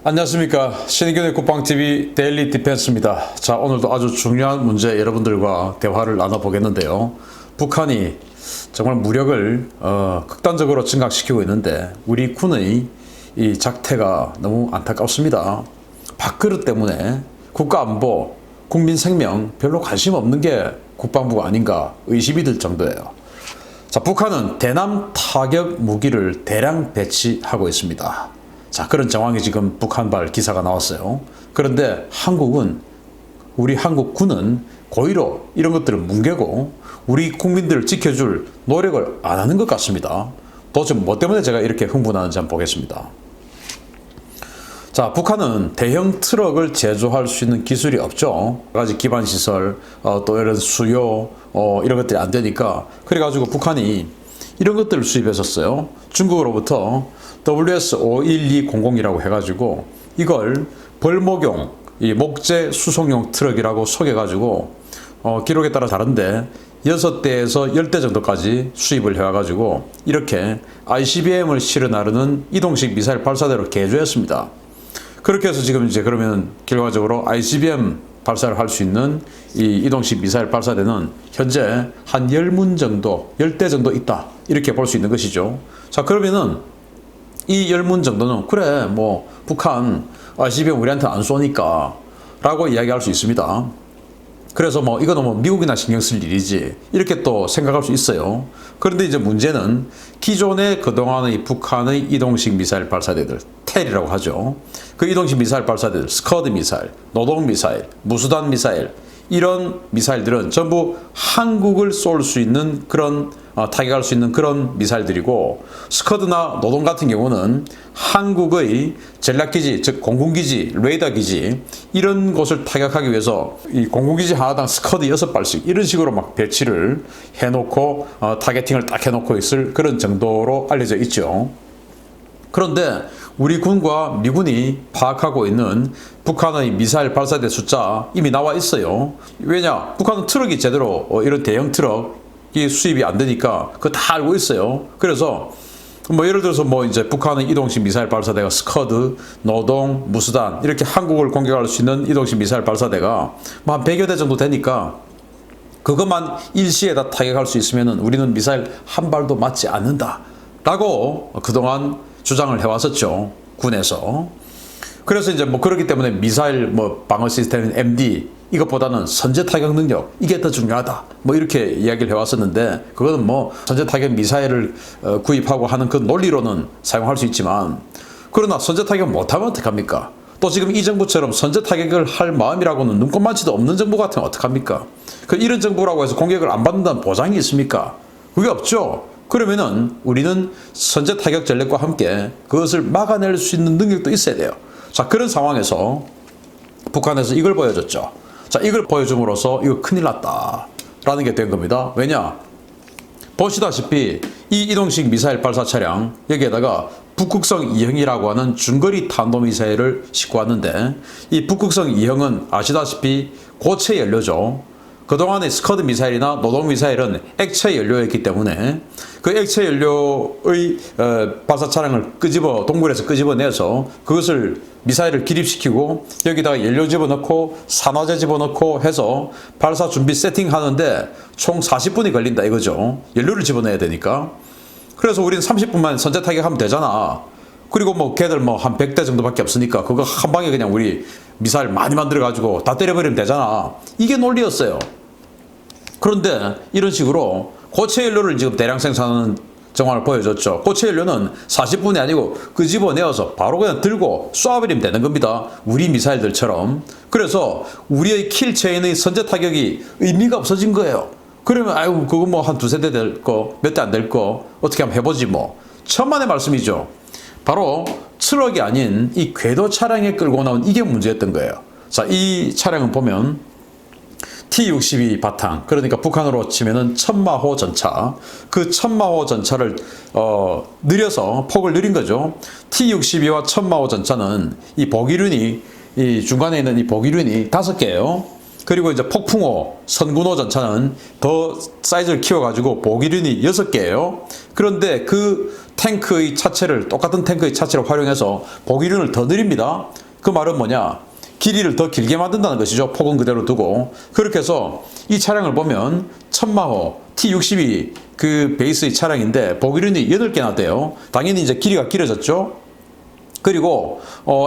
안녕하십니까. 신의균의 국방TV 데일리 디펜스입니다. 자, 오늘도 아주 중요한 문제 여러분들과 대화를 나눠보겠는데요. 북한이 정말 무력을 극단적으로 증강시키고 있는데 우리 군의 이 작태가 너무 안타깝습니다. 밥그릇 때문에 국가안보, 국민 생명 별로 관심 없는 게 국방부가 아닌가 의심이 들 정도예요. 자, 북한은 대남 타격 무기를 대량 배치하고 있습니다. 자, 그런 정황이 지금 북한발 기사가 나왔어요. 그런데 우리 한국군은 고의로 이런 것들을 뭉개고 우리 국민들을 지켜줄 노력을 안 하는 것 같습니다. 도대체 뭐 때문에 제가 이렇게 흥분하는지 한번 보겠습니다. 자, 북한은 대형 트럭을 제조할 수 있는 기술이 없죠. 여러 가지 기반 시설, 또 이런 수요, 이런 것들이 안 되니까 그래가지고 북한이 이런 것들을 수입했었어요. 중국으로부터 WS51200이라고 해가지고 이걸 벌목용, 이 목재 수송용 트럭이라고 속여가지고 기록에 따라 다른데 6대에서 10대 정도까지 수입을 해와가지고 이렇게 ICBM을 실어 나르는 이동식 미사일 발사대로 개조했습니다. 그렇게 해서 지금 이제 그러면 결과적으로 ICBM 발사를 할 수 있는 이 이동식 미사일 발사대는 현재 한 10문 정도, 10대 정도 있다. 이렇게 볼 수 있는 것이죠. 자, 그러면은 이 10문 정도는 그래 뭐 북한 ICBM 우리한테 안 쏘니까 라고 이야기할 수 있습니다. 그래서 뭐 이거는 뭐 미국이나 신경 쓸 일이지 이렇게 또 생각할 수 있어요. 그런데 이제 문제는 기존의 그동안의 북한의 이동식 미사일 발사대들 텔이라고 하죠. 그 이동식 미사일 발사대들 스커드 미사일, 노동 미사일, 무수단 미사일 이런 미사일들은 전부 한국을 쏠 수 있는 그런 타격할 수 있는 그런 미사일들이고 스커드나 노동 같은 경우는 한국의 전략기지, 즉 공군기지, 레이더기지 이런 곳을 타격하기 위해서 이 공군기지 하나당 스커드 6발씩 이런 식으로 막 배치를 해놓고 타겟팅을 딱 해놓고 있을 그런 정도로 알려져 있죠. 그런데 우리 군과 미군이 파악하고 있는 북한의 미사일 발사대 숫자 이미 나와 있어요. 왜냐? 북한은 트럭이 제대로 이런 대형 트럭이 수입이 안 되니까 그거 다 알고 있어요. 그래서 뭐 예를 들어서 뭐 이제 북한의 이동식 미사일 발사대가 스커드, 노동, 무수단 이렇게 한국을 공격할 수 있는 이동식 미사일 발사대가 뭐 한 100여 대 정도 되니까 그것만 일시에다 타격할 수 있으면은 우리는 미사일 한 발도 맞지 않는다라고 그동안 주장을 해왔었죠. 군에서. 그래서 이제 뭐 그렇기 때문에 미사일 뭐 방어 시스템인 MD 이것보다는 선제 타격 능력 이게 더 중요하다. 뭐 이렇게 이야기를 해왔었는데 그거는 뭐 선제 타격 미사일을 구입하고 하는 그 논리로는 사용할 수 있지만 그러나 선제 타격 못하면 어떡합니까? 또 지금 이 정부처럼 선제 타격을 할 마음이라고는 눈꼽만치도 없는 정부 같으면 어떡합니까? 그 이런 정부라고 해서 공격을 안 받는다는 보장이 있습니까? 그게 없죠. 그러면은 우리는 선제 타격 전략과 함께 그것을 막아낼 수 있는 능력도 있어야 돼요. 자, 그런 상황에서 북한에서 이걸 보여줬죠. 자, 이걸 보여줌으로써 이거 큰일 났다 라는 게 된 겁니다. 왜냐? 보시다시피 이 이동식 미사일 발사 차량 여기에다가 북극성 2형이라고 하는 중거리 탄도미사일을 싣고 왔는데 이 북극성 2형은 아시다시피 고체 연료죠. 그동안의 스커드 미사일이나 노동 미사일은 액체 연료였기 때문에 그 액체 연료의 발사 차량을 동굴에서 끄집어내서 그것을 미사일을 기립시키고 여기다가 연료 집어넣고 산화제 집어넣고 해서 발사 준비 세팅하는데 총 40분이 걸린다 이거죠. 연료를 집어넣어야 되니까. 그래서 우리는 30분만 선제 타격하면 되잖아. 그리고 뭐 걔들 뭐 한 100대 정도밖에 없으니까 그거 한 방에 그냥 우리 미사일 많이 만들어가지고 다 때려버리면 되잖아. 이게 논리였어요. 그런데 이런 식으로 고체 연료를 지금 대량 생산하는 정황을 보여줬죠. 고체 연료는 40분이 아니고 끄집어내어서 바로 그냥 들고 쏴버리면 되는 겁니다. 우리 미사일들처럼. 그래서 우리의 킬체인의 선제 타격이 의미가 없어진 거예요. 그러면 아이고 그거 뭐 한 두세 대 될 거, 몇 대 안 될 거 어떻게 한번 해보지 뭐. 천만의 말씀이죠. 바로 트럭이 아닌 이 궤도 차량에 끌고 나온 이게 문제였던 거예요. 자, 이 차량은 보면 T-62 바탕, 그러니까 북한으로 치면은 천마호 전차, 그 천마호 전차를 느려서 폭을 느린 거죠. T-62와 천마호 전차는 이 보기륜이 이 중간에 있는 이 보기륜이 5개예요. 그리고 이제 폭풍호, 선군호 전차는 더 사이즈를 키워가지고 보기륜이 6개예요. 그런데 그 탱크의 차체를, 똑같은 탱크의 차체를 활용해서 보기륜을 더 늘립니다. 그 말은 뭐냐? 길이를 더 길게 만든다는 것이죠. 폭은 그대로 두고. 그렇게 해서 이 차량을 보면 천마호 T62 그 베이스의 차량인데 보기륜이 8개나 돼요. 당연히 이제 길이가 길어졌죠. 그리고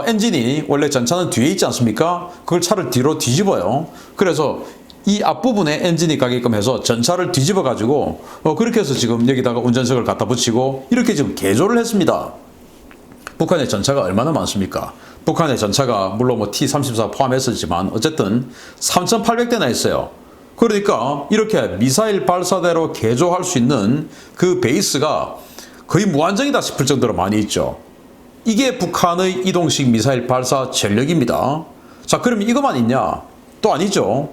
엔진이 원래 전차는 뒤에 있지 않습니까? 그걸 차를 뒤로 뒤집어요. 그래서 이 앞부분에 엔진이 가게끔 해서 전차를 뒤집어 가지고 그렇게 해서 지금 여기다가 운전석을 갖다 붙이고 이렇게 지금 개조를 했습니다. 북한의 전차가 얼마나 많습니까? 북한의 전차가 물론 뭐 T-34 포함했었지만 어쨌든 3,800대나 있어요. 그러니까 이렇게 미사일 발사대로 개조할 수 있는 그 베이스가 거의 무한정이다 싶을 정도로 많이 있죠. 이게 북한의 이동식 미사일 발사 전력입니다. 자, 그러면 이것만 있냐? 또 아니죠.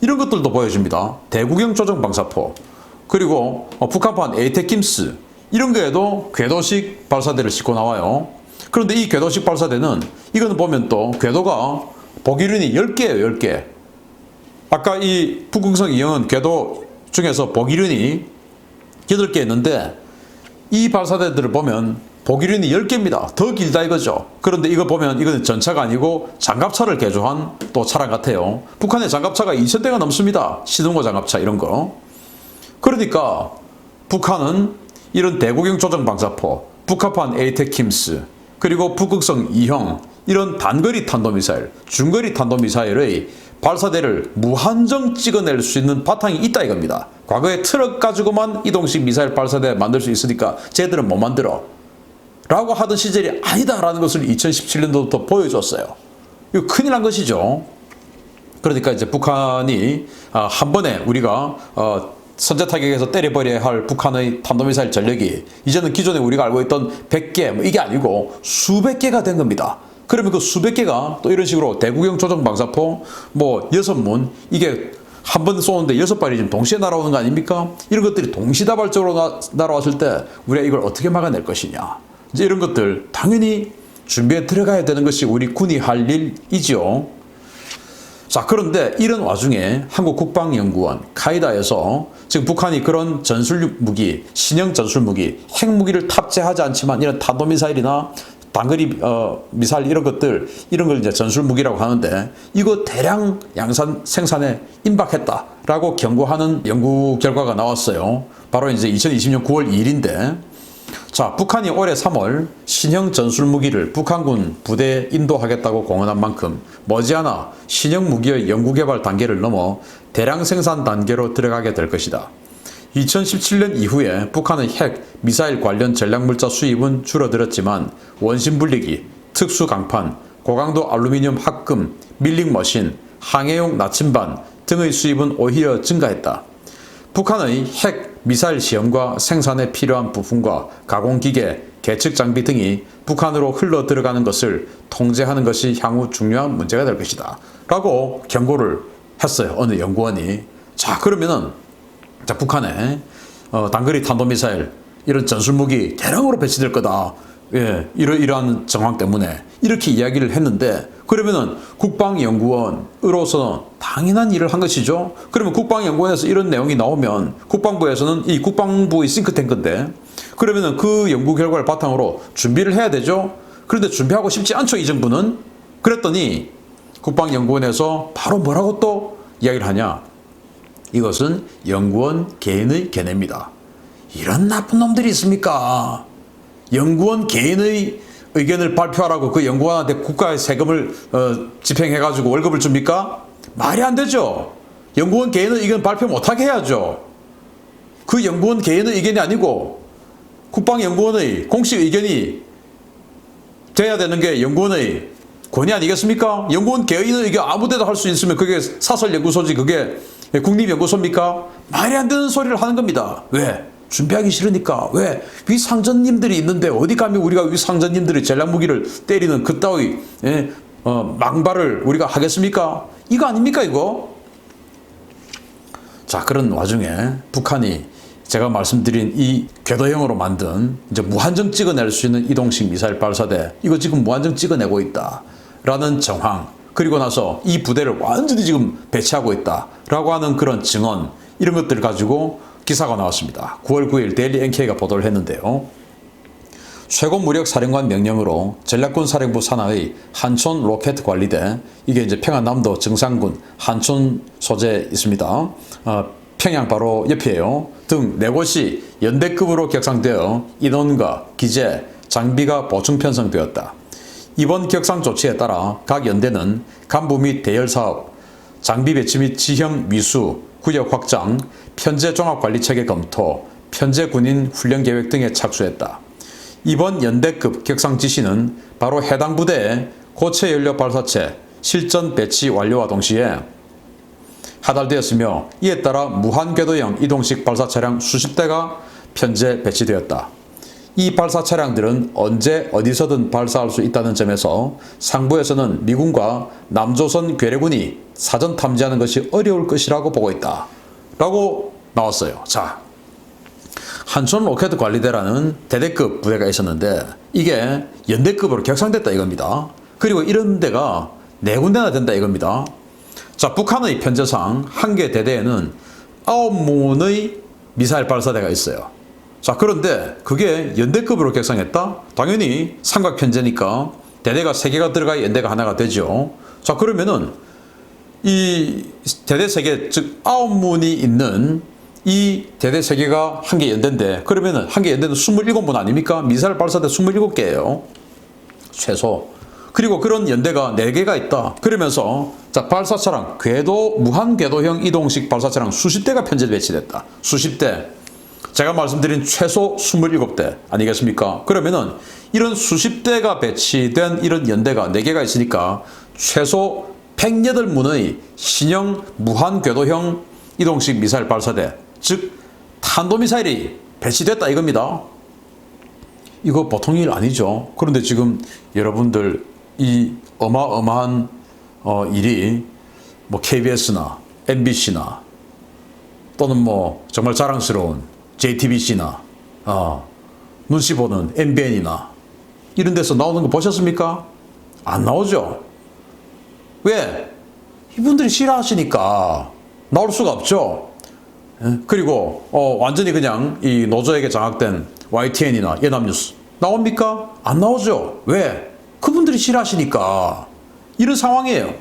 이런 것들도 보여줍니다. 대구경 조정 방사포, 그리고 북한판 에이테킴스 이런 거에도 궤도식 발사대를 싣고 나와요. 그런데 이 궤도식 발사대는 이거는 보면 또 궤도가 보기륜이 10개예요. 10개. 아까 이 북극성 2형은 궤도 중에서 보기륜이 8개 있는데 이 발사대들을 보면 보기륜이 10개입니다. 더 길다 이거죠. 그런데 이거 보면 이거는 전차가 아니고 장갑차를 개조한 또 차량 같아요. 북한의 장갑차가 2,000대가 넘습니다. 시동호 장갑차 이런 거. 그러니까 북한은 이런 대구경 조정 방사포, 북한판 에이테킴스, 그리고 북극성 2형 이런 단거리 탄도미사일, 중거리 탄도미사일의 발사대를 무한정 찍어낼 수 있는 바탕이 있다 이겁니다. 과거에 트럭 가지고만 이동식 미사일 발사대 만들 수 있으니까 쟤들은 못 만들어 라고 하던 시절이 아니다라는 것을 2017년도부터 보여줬어요. 이거 큰일 난 것이죠. 그러니까 이제 북한이 한 번에 우리가 선제 타격에서 때려버려야 할 북한의 탄도미사일 전력이 이제는 기존에 우리가 알고 있던 100개 뭐 이게 아니고 수백 개가 된 겁니다. 그러면 그 수백 개가 또 이런 식으로 대구경 조정 방사포 뭐 6문 이게 한 번 쏘는데 6발이 지금 동시에 날아오는 거 아닙니까? 이런 것들이 동시다발적으로 날아왔을 때 우리가 이걸 어떻게 막아낼 것이냐. 이제 이런 것들 당연히 준비해 들어가야 되는 것이 우리 군이 할 일이죠. 자, 그런데 이런 와중에 한국국방연구원 카이다에서 지금 북한이 그런 전술무기, 신형 전술무기, 핵무기를 탑재하지 않지만 이런 탄도미사일이나 단거리 미사일 이런 것들, 이런 걸 이제 전술무기라고 하는데 이거 대량 양산 생산에 임박했다라고 경고하는 연구 결과가 나왔어요. 바로 이제 2020년 9월 2일인데 자, 북한이 올해 3월 신형 전술무기를 북한군 부대에 인도하겠다고 공언한 만큼 머지않아 신형 무기의 연구개발 단계를 넘어 대량 생산 단계로 들어가게 될 것이다. 2017년 이후에 북한의 핵, 미사일 관련 전략물자 수입은 줄어들었지만 원심분리기, 특수강판, 고강도 알루미늄 합금, 밀링머신, 항해용 나침반 등의 수입은 오히려 증가했다. 북한의 핵, 미사일 시험과 생산에 필요한 부품과 가공기계, 계측 장비 등이 북한으로 흘러 들어가는 것을 통제하는 것이 향후 중요한 문제가 될 것이다. 라고 경고를 했어요. 어느 연구원이. 자, 그러면은 자, 북한에 단거리 탄도미사일 이런 전술무기 대량으로 배치될 거다. 예, 이러한 정황 때문에 이렇게 이야기를 했는데 그러면은 국방연구원으로서는 당연한 일을 한 것이죠. 그러면 국방연구원에서 이런 내용이 나오면 국방부에서는 이 국방부의 싱크탱크인데 그러면은 그 연구 결과를 바탕으로 준비를 해야 되죠. 그런데 준비하고 싶지 않죠, 이 정부는. 그랬더니 국방연구원에서 바로 뭐라고 또 이야기를 하냐. 이것은 연구원 개인의 견해입니다. 이런 나쁜 놈들이 있습니까? 연구원 개인의 의견을 발표하라고 그 연구원한테 국가의 세금을 집행해가지고 월급을 줍니까? 말이 안 되죠. 연구원 개인의 의견 발표 못하게 해야죠. 그 연구원 개인의 의견이 아니고 국방연구원의 공식 의견이 돼야 되는 게 연구원의 권위 아니겠습니까? 연구원 개인의 의견 아무데도 할 수 있으면 그게 사설연구소지 그게 국립연구소입니까? 말이 안 되는 소리를 하는 겁니다. 왜? 준비하기 싫으니까. 왜? 위상전님들이 있는데 어디 가면 우리가 위상전님들의 전략무기를 때리는 그따위 망발을 우리가 하겠습니까? 이거 아닙니까 이거? 자, 그런 와중에 북한이 제가 말씀드린 이 궤도형으로 만든 이제 무한정 찍어낼 수 있는 이동식 미사일 발사대 이거 지금 무한정 찍어내고 있다 라는 정황, 그리고 나서 이 부대를 완전히 지금 배치하고 있다라고 하는 그런 증언, 이런 것들을 가지고 기사가 나왔습니다. 9월 9일 데일리 NK가 보도를 했는데요. 최고무력 사령관 명령으로 전략군 사령부 산하의 한촌 로켓 관리대, 이게 이제 평안남도 정상군 한촌 소재에 있습니다. 평양 바로 옆이에요. 등 4곳이 연대급으로 격상되어 인원과 기재, 장비가 보충 편성되었다. 이번 격상 조치에 따라 각 연대는 간부 및 대열 사업, 장비 배치 및 지형 위수, 구역 확장, 편제 종합관리체계 검토, 편제 군인 훈련 계획 등에 착수했다. 이번 연대급 격상 지시는 바로 해당 부대의 고체 연료 발사체 실전 배치 완료와 동시에 하달되었으며, 이에 따라 무한궤도형 이동식 발사 차량 수십 대가 편제 배치되었다. 이 발사 차량들은 언제 어디서든 발사할 수 있다는 점에서 상부에서는 미군과 남조선 괴뢰군이 사전 탐지하는 것이 어려울 것이라고 보고 있다 라고 나왔어요. 자, 한촌 로켓 관리대라는 대대급 부대가 있었는데 이게 연대급으로 격상됐다 이겁니다. 그리고 이런 데가 4군데나 된다 이겁니다. 자, 북한의 편제상 한 개 대대에는 9문의 미사일 발사대가 있어요. 자, 그런데 그게 연대급으로 격상했다? 당연히 삼각 편제니까 대대가 3개가 들어가야 연대가 하나가 되죠. 자, 그러면은 이 대대 3개, 즉 9문이 있는 이 대대 3개가 한 개 연대인데, 그러면은 한 개 연대는 27문 아닙니까? 미사일 발사대 27개예요. 최소. 그리고 그런 연대가 4개가 있다. 그러면서 자, 발사차량, 궤도, 무한궤도형 이동식 발사차량 수십 대가 편제 배치됐다. 수십 대. 제가 말씀드린 최소 27대 아니겠습니까? 그러면은 이런 수십 대가 배치된 이런 연대가 4개가 있으니까 최소 108문의 신형 무한궤도형 이동식 미사일 발사대, 즉 탄도미사일이 배치됐다 이겁니다. 이거 보통 일 아니죠. 그런데 지금 여러분들 이 어마어마한 일이 뭐 KBS나 MBC나 또는 뭐 정말 자랑스러운 JTBC나 눈치 보는 MBN이나 이런 데서 나오는 거 보셨습니까? 안 나오죠. 왜? 이분들이 싫어하시니까 나올 수가 없죠. 그리고 완전히 그냥 이 노조에게 장악된 YTN이나 연합뉴스 나옵니까? 안 나오죠. 왜? 그분들이 싫어하시니까. 이런 상황이에요.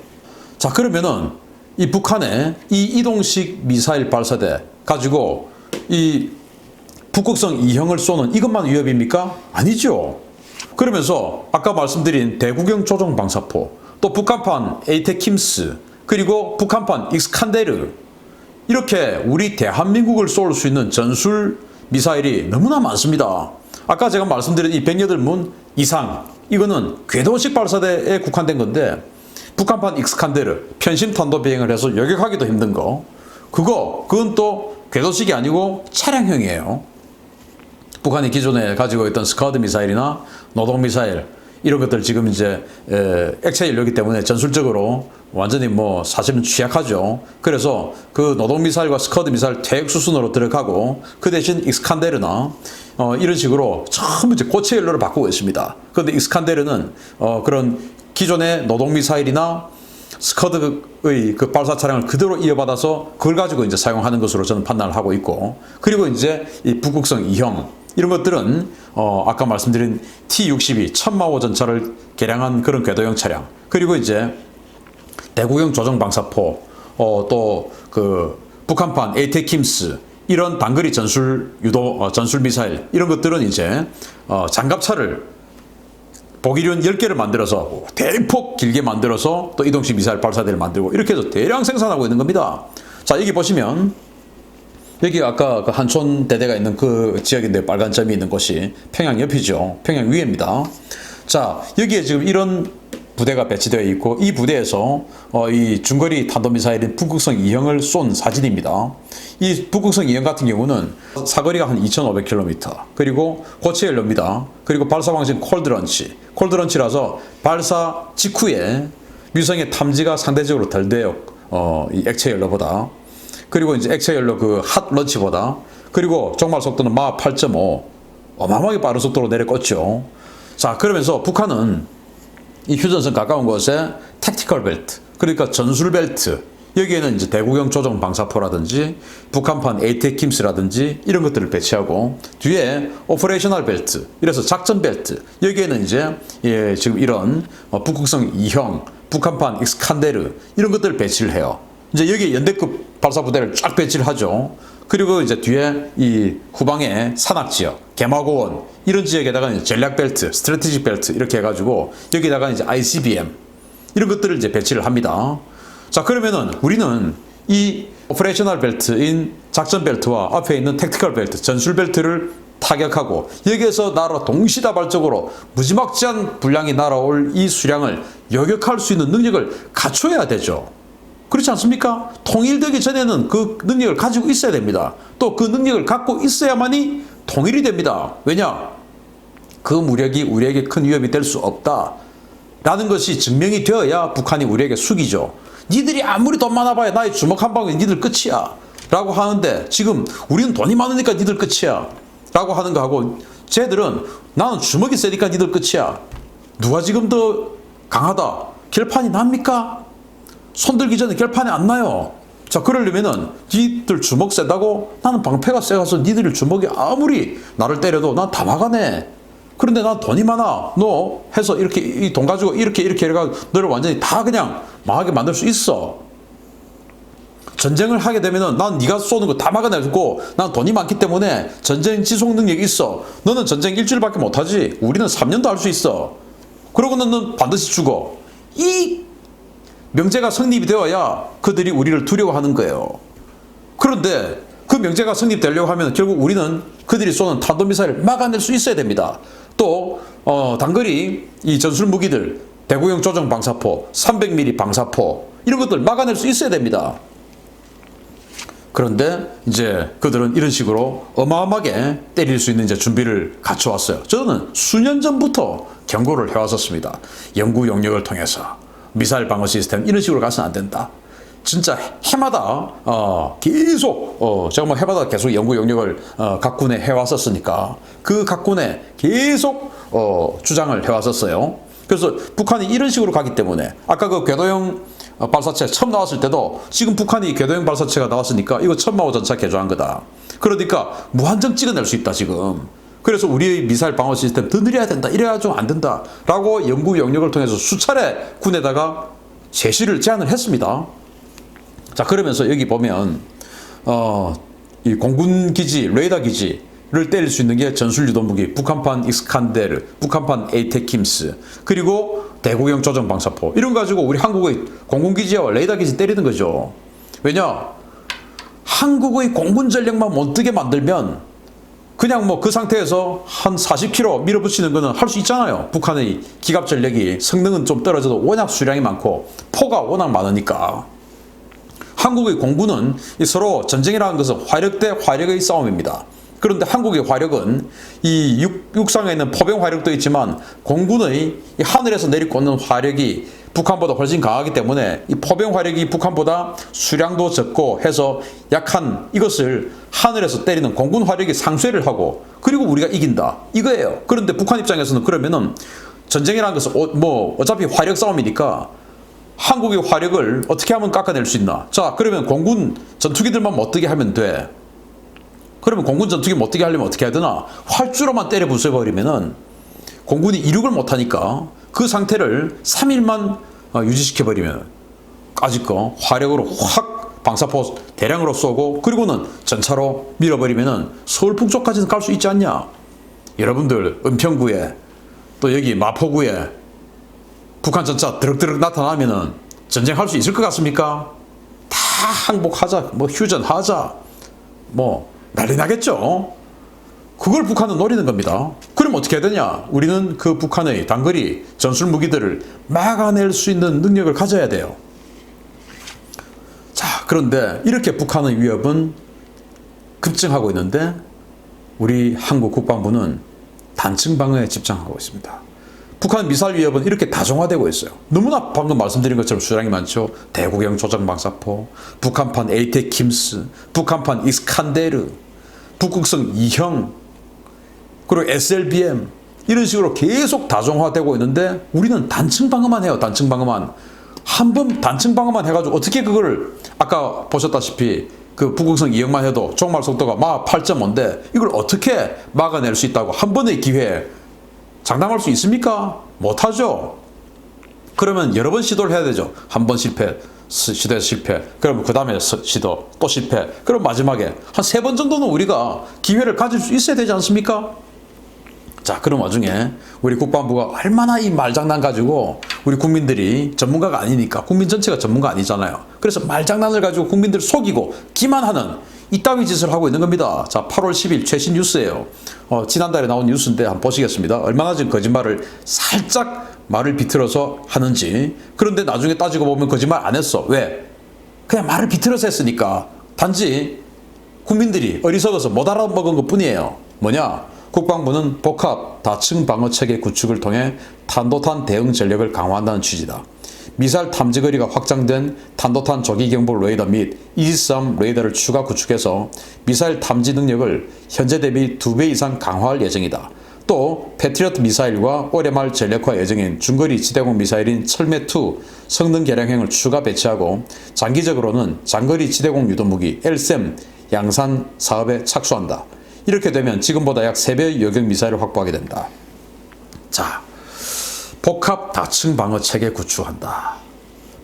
자, 그러면은 이 북한의 이 이동식 미사일 발사대 가지고 이 북극성 2형을 쏘는 이것만 위협입니까? 아니죠. 그러면서 아까 말씀드린 대구경 조종 방사포, 또 북한판 에이테킴스, 그리고 북한판 익스칸데르, 이렇게 우리 대한민국을 쏠 수 있는 전술 미사일이 너무나 많습니다. 아까 제가 말씀드린 이 108문 이상, 이거는 궤도식 발사대에 국한된 건데, 북한판 익스칸데르, 편심 탄도 비행을 해서 요격하기도 힘든 거, 그건 또 궤도식이 아니고 차량형이에요. 북한이 기존에 가지고 있던 스카드 미사일이나 노동 미사일, 이런 것들 지금 이제 액체 연료이기 때문에 전술적으로 완전히 뭐 사실은 취약하죠. 그래서 그 노동 미사일과 스커드 미사일 퇴역 수순으로 들어가고, 그 대신 익스칸데르나 이런 식으로 전부 이제 고체 연료를 바꾸고 있습니다. 그런데 익스칸데르는 그런 기존의 노동 미사일이나 스커드의 그 발사 차량을 그대로 이어받아서 그걸 가지고 이제 사용하는 것으로 저는 판단을 하고 있고, 그리고 이제 이 북극성 2형 이런 것들은 아까 말씀드린 T-62 천마호 전차를 개량한 그런 궤도형 차량, 그리고 이제 대구경 조정 방사포, 또 그 북한판 에이테킴스, 이런 단거리 전술 유도 전술 미사일, 이런 것들은 이제 장갑차를 보기륜 10개를 만들어서 대폭 길게 만들어서 또 이동식 미사일 발사대를 만들고 이렇게 해서 대량 생산하고 있는 겁니다. 자, 여기 보시면 여기 아까 그 한촌 대대가 있는 그 지역인데 빨간 점이 있는 곳이 평양 옆이죠. 평양 위에입니다. 자, 여기에 지금 이런 부대가 배치되어 있고, 이 부대에서 이 중거리 탄도미사일인 북극성 2형을 쏜 사진입니다. 이 북극성 2형 같은 경우는 사거리가 한 2,500km, 그리고 고체 연료입니다. 그리고 발사 방식 콜드런치라서 발사 직후에 위성의 탐지가 상대적으로 덜 돼요. 이 액체 연료보다. 그리고 이제 액체 연료 그 핫 런치보다. 그리고 종말 속도는 마 8.5, 어마어마하게 빠른 속도로 내려꽂죠. 자, 그러면서 북한은 이 휴전선 가까운 곳에 택티컬 벨트, 그러니까 전술 벨트, 여기에는 이제 대구경 조종 방사포라든지 북한판 에이테킴스라든지 이런 것들을 배치하고, 뒤에 오퍼레이셔널 벨트, 이래서 작전 벨트, 여기에는 이제 지금 이런 북극성 2형 북한판 익스칸데르 이런 것들을 배치를 해요. 이제 여기에 연대급 발사부대를 쫙 배치를 하죠. 그리고 이제 뒤에 이 후방에 산악지역, 개마고원 이런 지역에다가 이제 전략 벨트, 스트래티직 벨트 이렇게 해가지고 여기다가 이제 ICBM 이런 것들을 이제 배치를 합니다. 자, 그러면은 우리는 이 오퍼레이셔널 벨트인 작전 벨트와 앞에 있는 택티컬 벨트, 전술 벨트를 타격하고 여기에서 동시다발적으로 무지막지한 분량이 날아올 이 수량을 요격할 수 있는 능력을 갖춰야 되죠. 그렇지 않습니까? 통일되기 전에는 그 능력을 가지고 있어야 됩니다. 또 그 능력을 갖고 있어야만이 통일이 됩니다. 왜냐? 그 무력이 우리에게 큰 위협이 될 수 없다라는 것이 증명이 되어야 북한이 우리에게 숙이죠. 니들이 아무리 돈 많아봐야 나의 주먹 한 방에 니들 끝이야 라고 하는데, 지금 우리는 돈이 많으니까 니들 끝이야 라고 하는 거하고, 쟤들은 나는 주먹이 세니까 니들 끝이야. 누가 지금 더 강하다? 결판이 납니까? 손들기 전에 결판이 안 나요. 자, 그러려면은 니들 주먹 세다고 나는 방패가 세가서 니들 주먹이 아무리 나를 때려도 난 다 막아내. 그런데 난 돈이 많아. 너 해서 이렇게 이 돈 가지고 이렇게 해가지고 너를 완전히 다 그냥 망하게 만들 수 있어. 전쟁을 하게 되면은 난 네가 쏘는 거 다 막아내고, 난 돈이 많기 때문에 전쟁 지속 능력이 있어. 너는 전쟁 일주일밖에 못하지. 우리는 3년도 할 수 있어. 그러고는 넌 반드시 죽어. 이 명제가 성립이 되어야 그들이 우리를 두려워하는 거예요. 그런데 그 명제가 성립되려고 하면 결국 우리는 그들이 쏘는 탄도미사일을 막아낼 수 있어야 됩니다. 또 단거리 이 전술 무기들, 대구형 조정 방사포, 300mm 방사포 이런 것들 막아낼 수 있어야 됩니다. 그런데 이제 그들은 이런 식으로 어마어마하게 때릴 수 있는 이제 준비를 갖춰왔어요. 저는 수년 전부터 경고를 해왔었습니다. 연구 용역을 통해서 미사일 방어 시스템 이런 식으로 가서는 안 된다. 진짜 해마다 계속 제가 뭐 해마다 계속 연구 용역을 각 군에 해왔었으니까 그 각 군에 계속 주장을 해왔었어요. 그래서 북한이 이런 식으로 가기 때문에, 아까 그 궤도형 발사체 처음 나왔을 때도 지금 북한이 궤도형 발사체가 나왔으니까 이거 천마호 전차 개조한 거다. 그러니까 무한정 찍어낼 수 있다 지금. 그래서 우리의 미사일 방어 시스템 더 늘려야 된다, 이래야 좀 안 된다 라고 연구 영역을 통해서 수차례 군에다가 제안을 했습니다. 자, 그러면서 여기 보면 이 공군 기지, 레이더 기지를 때릴 수 있는 게 전술 유도무기, 북한판 익스칸데르, 북한판 에이테킴스, 그리고 대구경 조정 방사포 이런 거 가지고 우리 한국의 공군 기지와 레이더 기지 때리는 거죠. 왜냐? 한국의 공군 전력만 못 뜨게 만들면 그냥 뭐 그 상태에서 한 40km 밀어붙이는 거는 할 수 있잖아요. 북한의 기갑 전력이 성능은 좀 떨어져도 워낙 수량이 많고 포가 워낙 많으니까. 한국의 공군은 서로 전쟁이라는 것은 화력 대 화력의 싸움입니다. 그런데 한국의 화력은 이 육상에 있는 포병 화력도 있지만 공군의 이 하늘에서 내리꽂는 화력이 북한보다 훨씬 강하기 때문에 이 포병 화력이 북한보다 수량도 적고 해서 약한 이것을 하늘에서 때리는 공군 화력이 상쇄를 하고, 그리고 우리가 이긴다 이거예요. 그런데 북한 입장에서는 그러면은 전쟁이라는 것은 뭐 어차피 화력 싸움이니까 한국의 화력을 어떻게 하면 깎아낼 수 있나? 자, 그러면 공군 전투기들만 못 뜨게 하면 돼. 그러면 공군 전투기 못 뜨게 하려면 어떻게 해야 되나? 활주로만 때려 부숴버리면은 공군이 이륙을 못하니까 그 상태를 3일만 유지시켜버리면 아직 거 화력으로 확 방사포 대량으로 쏘고, 그리고는 전차로 밀어버리면은 서울 북쪽까지는 갈 수 있지 않냐? 여러분들 은평구에 또 여기 마포구에 북한 전차 드럭드럭 나타나면은 전쟁할 수 있을 것 같습니까? 다 항복하자, 뭐 휴전하자, 뭐 난리 나겠죠? 그걸 북한은 노리는 겁니다. 그럼 어떻게 해야 되냐? 우리는 그 북한의 단거리 전술 무기들을 막아낼 수 있는 능력을 가져야 돼요. 자, 그런데 이렇게 북한의 위협은 급증하고 있는데 우리 한국 국방부는 단층 방어에 집중하고 있습니다. 북한 미사일 위협은 이렇게 다종화되고 있어요. 너무나 방금 말씀드린 것처럼 수량이 많죠. 대구경 조정 방사포, 북한판 에이테킴스, 북한판 익스칸데르, 북극성 2형, 그리고 SLBM 이런 식으로 계속 다종화되고 있는데 우리는 단층 방어만 해요. 단층 방어만. 한 번 단층 방어만 해가지고 어떻게 그걸 아까 보셨다시피 그 부국성 2형만 해도 종말 속도가 막 8.5인데 이걸 어떻게 막아낼 수 있다고 한 번의 기회에 장담할 수 있습니까? 못하죠. 그러면 여러 번 시도를 해야 되죠. 한 번 실패, 시도해서 실패, 그럼 그 다음에 시도, 또 실패, 그럼 마지막에 한 3번 정도는 우리가 기회를 가질 수 있어야 되지 않습니까? 자, 그런 와중에 우리 국방부가 얼마나 이 말장난 가지고 우리 국민들이 전문가가 아니니까 국민 전체가 전문가 아니잖아요. 그래서 말장난을 가지고 국민들을 속이고 기만하는 이따위 짓을 하고 있는 겁니다. 자, 8월 10일 최신 뉴스예요. 지난달에 나온 뉴스인데 한번 보시겠습니다. 얼마나 지금 거짓말을 살짝 말을 비틀어서 하는지. 그런데 나중에 따지고 보면 거짓말 안 했어. 왜? 그냥 말을 비틀어서 했으니까. 단지 국민들이 어리석어서 못 알아먹은 것 뿐이에요. 뭐냐? 국방부는 복합 다층 방어 체계 구축을 통해 탄도탄 대응 전력을 강화한다는 취지다. 미사일 탐지거리가 확장된 탄도탄 조기경보 레이더 및 이지스함 레이더를 추가 구축해서 미사일 탐지 능력을 현재 대비 2배 이상 강화할 예정이다. 또 패트리어트 미사일과 올해 말 전력화 예정인 중거리 지대공 미사일인 철매2 성능 개량형을 추가 배치하고 장기적으로는 장거리 지대공 유도무기 LSAM 양산 사업에 착수한다. 이렇게 되면 지금보다 약 3배의 요격 미사일을 확보하게 된다. 자, 복합 다층 방어 체계 구축한다.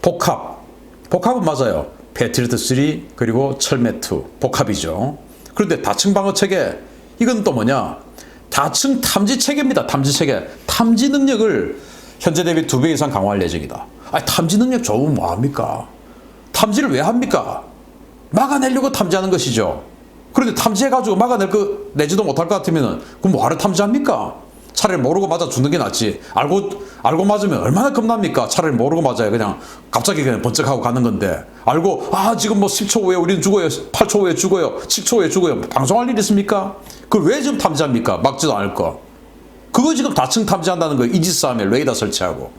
복합은 맞아요. 패트리어트 3 그리고 철매2 복합이죠. 그런데 다층 방어 체계 이건 또 뭐냐? 다층 탐지 체계입니다. 탐지 체계. 탐지 능력을 현재 대비 2배 이상 강화할 예정이다. 아니, 탐지 능력 좋으면 뭐합니까? 탐지를 왜 합니까? 막아내려고 탐지하는 것이죠. 그런데 탐지해가지고 내지도 못할 것 같으면 그럼 뭐하러 탐지합니까? 차라리 모르고 맞아 죽는 게 낫지. 알고 맞으면 얼마나 겁납니까? 차라리 모르고 맞아요. 그냥 갑자기 그냥 번쩍하고 가는 건데. 알고 지금 뭐 10초 후에 우리는 죽어요. 8초 후에 죽어요. 10초 후에 죽어요. 방송할 일 있습니까? 그걸 왜 지금 탐지합니까? 막지도 않을 거. 그거 지금 다층 탐지한다는 거예요. 이지스함에 레이더 설치하고.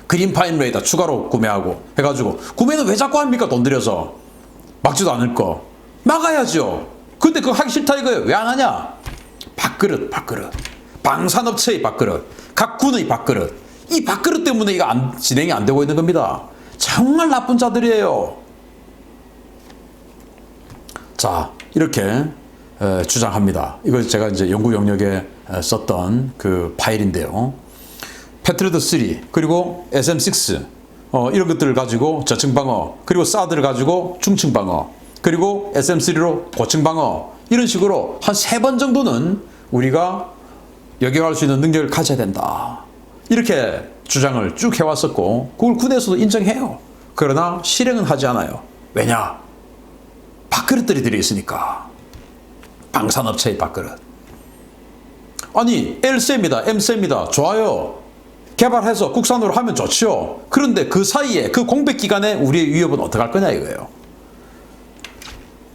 그린파인 레이더 추가로 구매하고 해가지고. 구매는 왜 자꾸 합니까? 돈 들여서. 막지도 않을 거. 막아야죠. 근데 그거 하기 싫다 이거예요. 왜 안 하냐? 밥그릇. 방산업체의 밥그릇. 각 군의 밥그릇. 이 밥그릇 때문에 이거 진행이 안 되고 있는 겁니다. 정말 나쁜 자들이에요. 자, 이렇게 주장합니다. 이걸 제가 이제 연구 영역에 썼던 그 파일인데요. 패트리어트 3 그리고 SM6 이런 것들을 가지고 저층 방어 그리고 사드를 가지고 중층 방어 그리고 SM3로 고층 방어 이런 식으로 한 3번 정도는 우리가 역용할 수 있는 능력을 가져야 된다. 이렇게 주장을 쭉 해왔었고 그걸 군에서도 인정해요. 그러나 실행은 하지 않아요. 왜냐? 밥그릇들이 들어있으니까. 방산업체의 밥그릇. 아니 LC입니다. MC입니다. 좋아요. 개발해서 국산으로 하면 좋죠. 그런데 그 사이에 그 공백 기간에 우리의 위협은 어떻게 할 거냐 이거예요.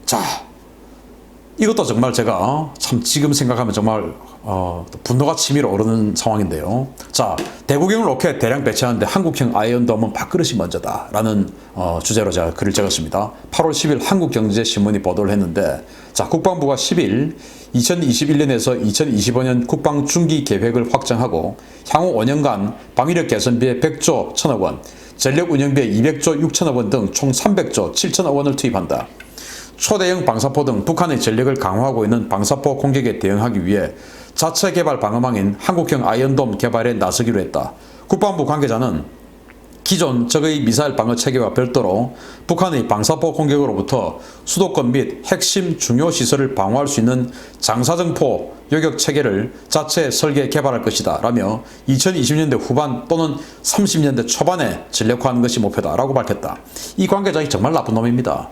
자, 이것도 정말 제가 참 지금 생각하면 정말 분노가 치밀어 오르는 상황인데요. 자, 대구경 로켓 대량 배치하는데 한국형 아이언돔은 밥그릇이 먼저다 라는 주제로 제가 글을 적었습니다. 8월 10일 한국경제신문이 보도를 했는데, 자, 국방부가 10일 2021년에서 2025년 국방 중기 계획을 확정하고 향후 5년간 방위력 개선비에 100조 1천억 원, 전력 운영비에 200조 6천억 원 등 총 300조 7천억 원을 투입한다. 초대형 방사포 등 북한의 전력을 강화하고 있는 방사포 공격에 대응하기 위해 자체 개발 방어망인 한국형 아이언돔 개발에 나서기로 했다. 국방부 관계자는 기존 적의 미사일 방어 체계와 별도로 북한의 방사포 공격으로부터 수도권 및 핵심 중요 시설을 방어할 수 있는 장사정포 요격 체계를 자체 설계 개발할 것이다 라며 2020년대 후반 또는 30년대 초반에 전력화하는 것이 목표다 라고 밝혔다. 이 관계자이 정말 나쁜 놈입니다.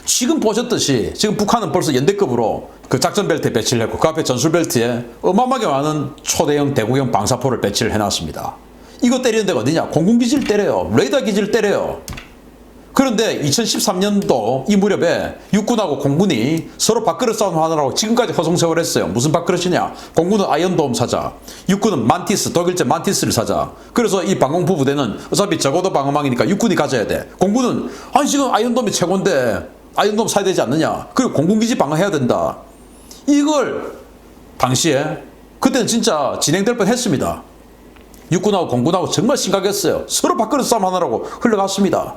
지금 보셨듯이 지금 북한은 벌써 연대급으로 그 작전벨트에 배치를 했고 그 앞에 전술벨트에 어마어마하게 많은 초대형 대구형 방사포를 배치를 해놨습니다. 이거 때리는 데가 어디냐? 공군기지를 때려요. 레이더 기지를 때려요. 그런데 2013년도 이 무렵에 육군하고 공군이 서로 밥그릇 싸움 하느라고 지금까지 허송세월 했어요. 무슨 밥그릇이냐? 공군은 아이언돔 사자, 육군은 만티스, 독일제 만티스를 사자. 그래서 이 방공부 부대는 어차피 적어도 방어망이니까 육군이 가져야 돼. 공군은 아니 지금 아이언돔이 최고인데 아이언돔 사야 되지 않느냐? 그리고 공군기지 방어해야 된다. 이걸 당시에 그때는 진짜 진행될 뻔했습니다. 육군하고 공군하고 정말 심각했어요. 서로 밥그릇 싸움 하느라고 흘러갔습니다.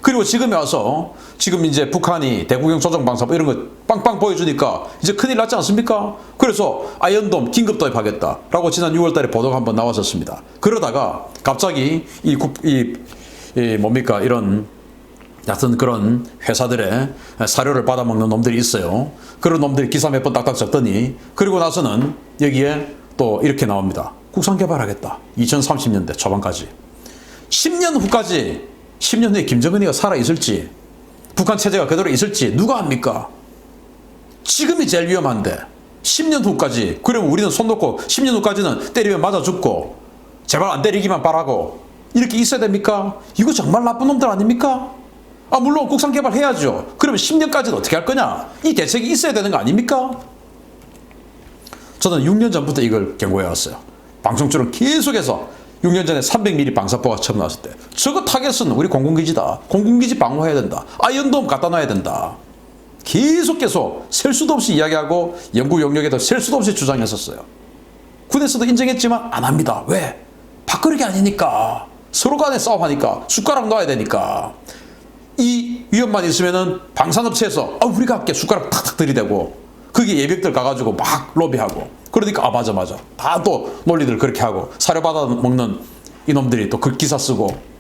그리고 지금에 와서 지금 이제 북한이 대구경 조종방사법 이런 거 빵빵 보여주니까 이제 큰일 났지 않습니까? 그래서 아이언돔 긴급 도입하겠다라고 지난 6월 달에 보도가 한번 나왔었습니다. 그러다가 갑자기 뭡니까 이런 같은 그런 회사들의 사료를 받아먹는 놈들이 있어요. 그런 놈들이 기사 몇 번 딱딱 적더니 그리고 나서는 여기에 또 이렇게 나옵니다. 국산 개발하겠다. 2030년대 초반까지. 10년 후까지 10년 후에 김정은이가 살아있을지 북한 체제가 그대로 있을지 누가 압니까? 지금이 제일 위험한데 10년 후까지 그러면 우리는 손 놓고 10년 후까지는 때리면 맞아 죽고 제발 안 때리기만 바라고 이렇게 있어야 됩니까? 이거 정말 나쁜 놈들 아닙니까? 물론 국산 개발해야죠. 그러면 10년까지는 어떻게 할 거냐? 이 대책이 있어야 되는 거 아닙니까? 저는 6년 전부터 이걸 경고해왔어요. 방송처럼 계속해서 6년 전에 300mm 방사포가 처음 나왔을 때 저거 타겟은 우리 공군기지다. 공군기지 방어해야 된다. 아이언돔 갖다 놔야 된다. 계속 셀 수도 없이 이야기하고 연구 영역에도 셀 수도 없이 주장했었어요. 군에서도 인정했지만 안 합니다. 왜? 밥그릇이 아니니까. 서로 간에 싸움하니까 숟가락 놔야 되니까. 이 위험만 있으면은 방산업체에서 우리가 할게 숟가락 탁탁 들이대고 그게 예벽들 가가지고 막 로비하고 그러니까 맞아 다 또 논리들 그렇게 하고 사료 받아 먹는 이놈들이 또 그 기사 쓰고.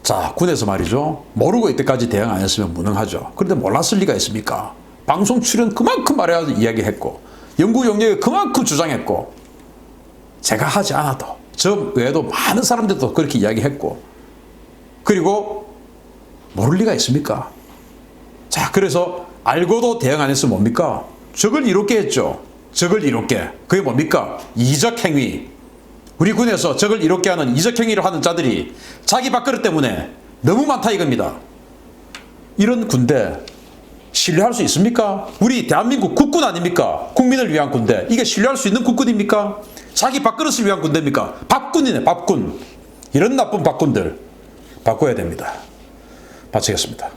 자, 군에서 말이죠, 모르고 이때까지 대응 안 했으면 무능하죠. 그런데 몰랐을 리가 있습니까? 방송 출연 그만큼 말해야 이야기했고 연구 영역에 그만큼 주장했고 제가 하지 않아도 저 외에도 많은 사람들도 그렇게 이야기했고 그리고 모를 리가 있습니까? 자, 그래서 알고도 대응 안 했으면 뭡니까? 적을 이롭게 했죠. 적을 이롭게. 그게 뭡니까? 이적 행위. 우리 군에서 적을 이롭게 하는 이적 행위를 하는 자들이 자기 밥그릇 때문에 너무 많다 이겁니다. 이런 군대 신뢰할 수 있습니까? 우리 대한민국 국군 아닙니까? 국민을 위한 군대. 이게 신뢰할 수 있는 국군입니까? 자기 밥그릇을 위한 군대입니까? 밥군이네, 밥군. 이런 나쁜 밥군들 바꿔야 됩니다. 마치겠습니다.